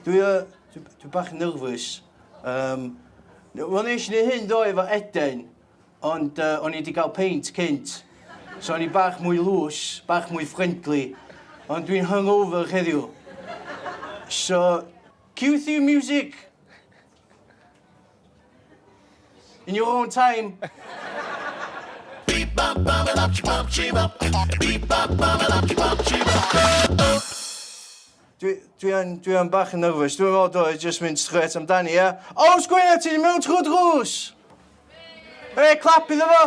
Dwi bach yn nervous. Wel nes i hyn do efo Eden, ond o'n i wedi cael peint cynt. So o'n i bach mwy loose, bach mwy friendly, ond dwi'n hungover heddiw. So, cue theme music. In your own time. Dwi yn bach yn nervous. Dwi'n meddwl do, just mynd straight amdani, ia? Yws Gwynedd, ti'n mewn trwy drws? Hei, clap iddo fo!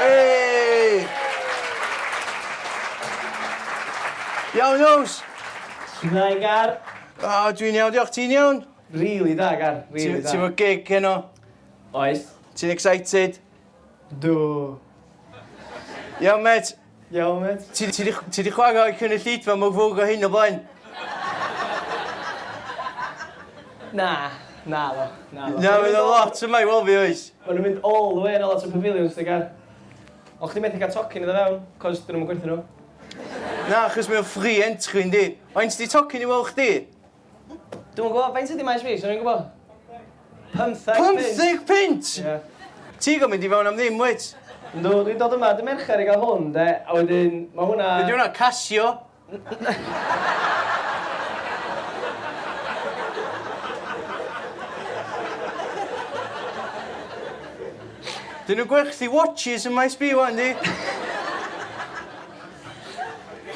Hei! Iawn, Yws? Ti'n dda, Gar? O, dwi'n iawn, diolch. Ti'n iawn? Rili da, Gar. Rili da. Ti'n fo gig heno? Oes. Ti'n excited? Do. Iawn, met. Iawn, met. Ti di chwarae o'i cynnig llidfa mor fawr o hyn o blaen? Na ddo. Na, fydd o lot yma i wel fi oes. Maen nhw'n mynd all the way yn a lot o pavilions, dy Gar. O'ch chi methu cael tocyn iddo fewn, cos dyn nhw'n gwerthu nhw? Na, achos mae'n free entry, yndi. Faint di tocyn i weld chdi? Dwi'n gwybod, faint ydi maes fi, so ni'n gwybod? 15 15 pint? Ie. Ti gael mynd i fewn am ddim, wait. Yndw, dwi'n dod yma, dy mercher i gael hwn, de, a wedyn, mae hwnna... Be di hwnna, Casio? Dyn nhw'n gwerthu watches yn maes bi wan, di?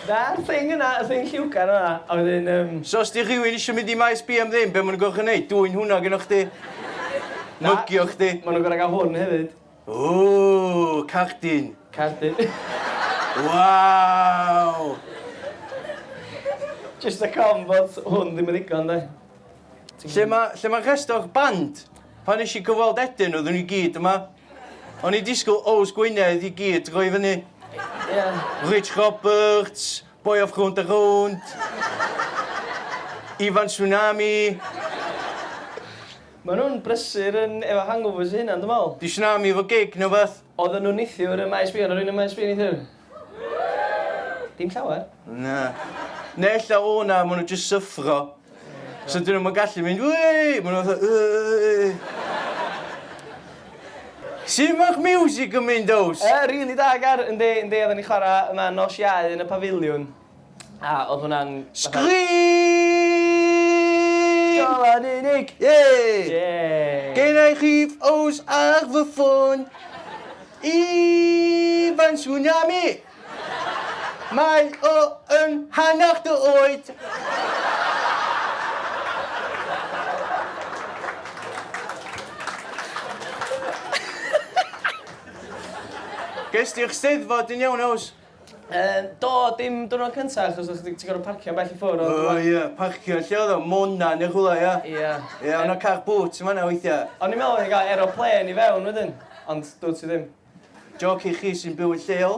Na'r thing yna, y thing lliwgar yna, a wedyn... So os di rhywun eisiau mynd i maes bi am ddim, be maen nhw'n gorfod gwneud? Dwi'n hwnna gyda chdi? Mygio chdi? Maen nhw'n gorfod gael hwn hefyd. O, cardyn. Cardyn. Waw! Just a com bod hwn ddim yn ddigon, de. Lle mae rest o'r band? Pan nes i gyfweld Eden, oedden nhw gyd yma. O'n i disgwyl Yws Gwynedd i gyd roi fyny. Ie. Rich Roberts, Boy of Round a Round, Ifan Tsunami. Maen nhw'n brysur yn efo hangovers hynna, dwi'n meddwl. Di Tsunami efo gig neu beth? Oedden nhw'n neithiwr y maes bi, ond rwy'n y maes bi neithiwr. Dim llawer. Na. Ne ella o'na, maen nhw just syffro. So dyn nhw'n gallu mynd, wei! Maen nhw'n fatha, Sut mae'ch music yn mynd, Yws? Rili da, Gar. Yndi, oedden ni chwarae yma nos Iau yn y pafiliwn. A oedd hwnna'n... Sgrin! Golan unig! Ie! Gennau chif Yws ar fy ffôn. Ifan Tsunami! Mae o yn hanner dy oed. Ges di'ch Steddfod yn iawn, Yws? Do, dim diwrnod cynta, achos ti'n gorfod parcio bell i ffwrdd. O ie, parcio. Lle oedd o? Mona neu hwla, ia? Ie. Ie, o'na car boots yma na weithiau. O'n i'n meddwl bod ni'n cael aeroplane i fewn wedyn, ond dwi ti ddim. Joc i chi sy'n byw yn lleol.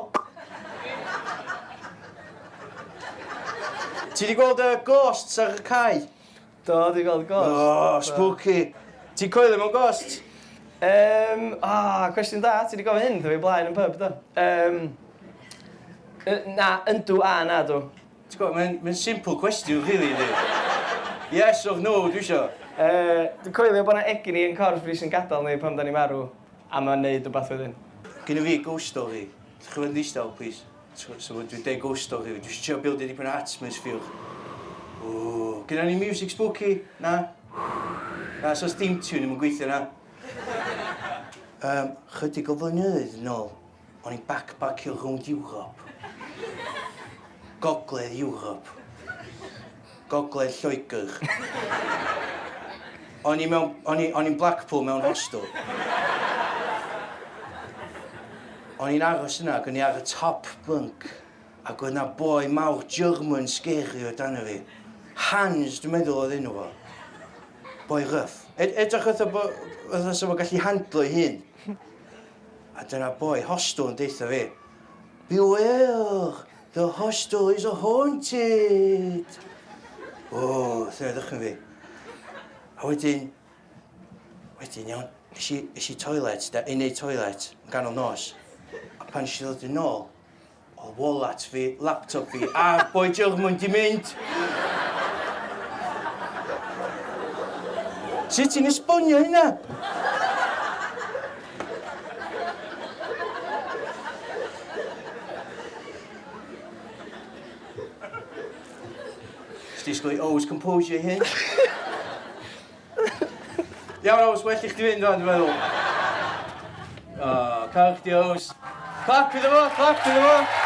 Ti di gweld y ghosts ar y cae? Do, dwi'n gweld ghost. O, spooky. Ti'n coelio mewn ghosts? Cwestiwn da, ti wedi gofyn hyn, dwi blaen yn pub, do. Na, yndw a na, dw. Ti'n gwybod, mae'n simple cwestiwn, really, ydy. Yes or no, dwi isio. Dwi'n coelio bod yna egni yn corff fi sy'n gadael ni pan da ni marw, a mae'n neud rhywbeth wedyn. Gynna fi ghost story. Ydych chi'n ddistaw, please? So dwi'n deud ghost story. Dwi'n siarad bildio dipyn o atmosphere. O, gynna ni music spooky? Na? Na, so theme tune ddim yn gweithio na. Chydig o flynyddoedd yn ôl, o'n i'n backpackio rownd Ewrop. Gogledd Ewrop. Gogledd Lloegr. O'n i'n Blackpool mewn hostel. O'n i'n aros yna, ac o'n i ar y top bunk. Ac oedd yna boi mawr German scary o dan fi. Hans, dwi'n meddwl oedd enw fo. Boi rough. Edrych oedd o gallu handlo ei hun. A dyna boi, hostel yn deitha fi. Beware, the hostel is haunted. O, dyna ddechrau fi. A wedyn iawn, es i toilet, i neud toilet, yn ganol nos. A pan eisiau ddod yn ôl, oedd wallet fi, laptop fi, a'r boi German di mynd. Sut ti'n esbonio hynna? Disgwyl i Ows composure hyn. Iawn Ows, well i chdi fynd o'n, dwi'n meddwl. O, cael chdi Ows. Clap iddo fo, clap iddo fo.